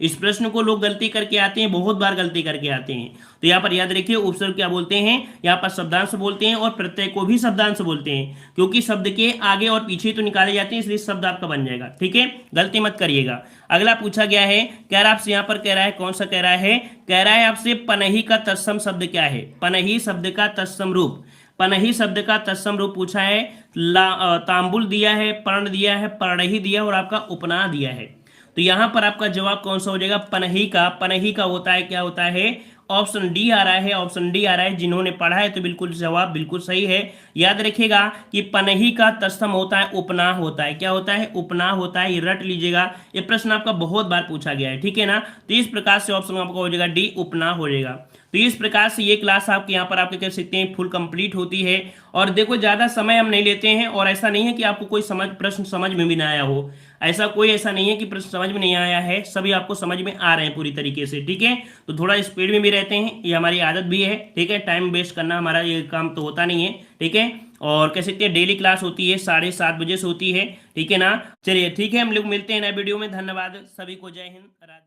इस प्रश्न को लोग गलती करके आते हैं, बहुत बार गलती करके आते हैं। तो यहाँ पर याद रखिए उपसर्ग क्या बोलते हैं, यहाँ पर शब्दांश बोलते हैं, और प्रत्यय को भी शब्दांश बोलते हैं, क्योंकि शब्द के आगे और पीछे तो निकाले जाते हैं, इसलिए शब्द आपका बन जाएगा, ठीक है। गलती मत करिएगा। अगला पूछा गया है, कह रहा आपसे यहाँ पर कह रहा है कौन सा कह रहा है आपसे पनही का तत्सम शब्द क्या है। पनही शब्द का तत्सम रूप, पनही शब्द का तत्सम रूप पूछा है। तांबुल दिया है, पर्ण दिया है, पर्णही दिया है, और आपका उपना दिया है। तो यहाँ पर आपका जवाब कौन सा हो जाएगा, पनही का। पनही का होता है क्या होता है, ऑप्शन डी आ रहा है, ऑप्शन डी आ रहा है। जिन्होंने पढ़ा है तो बिल्कुल जवाब बिल्कुल सही है। याद रखिएगा कि पनही का तत्सम होता है उपनाह होता है। क्या होता है? उपनाह होता है। ये रट लीजिएगा, ये प्रश्न आपका बहुत बार पूछा गया है, ठीक है ना। तो इस प्रकार से ऑप्शन आपका हो जाएगा डी, उपनाह हो जाएगा। तो इस प्रकार से ये क्लास आपके यहाँ पर आपके कह सकते हैं फुल कंप्लीट होती है। और देखो ज़्यादा समय हम नहीं लेते हैं, और ऐसा नहीं है कि आपको कोई प्रश्न समझ में भी ना आया हो। ऐसा नहीं है कि प्रश्न समझ में नहीं आया है, सभी आपको समझ में आ रहे हैं पूरी तरीके से, ठीक है। तो थोड़ा स्पीड में भी रहते हैं, ये हमारी आदत भी है, ठीक है। टाइम वेस्ट करना हमारा ये काम तो होता नहीं है, ठीक है। और कह सकते हैं डेली क्लास होती है 7:30 बजे से होती है, ठीक है ना। चलिए ठीक है, हम लोग मिलते हैं नए वीडियो में। धन्यवाद सभी को, जय हिंद, राधे।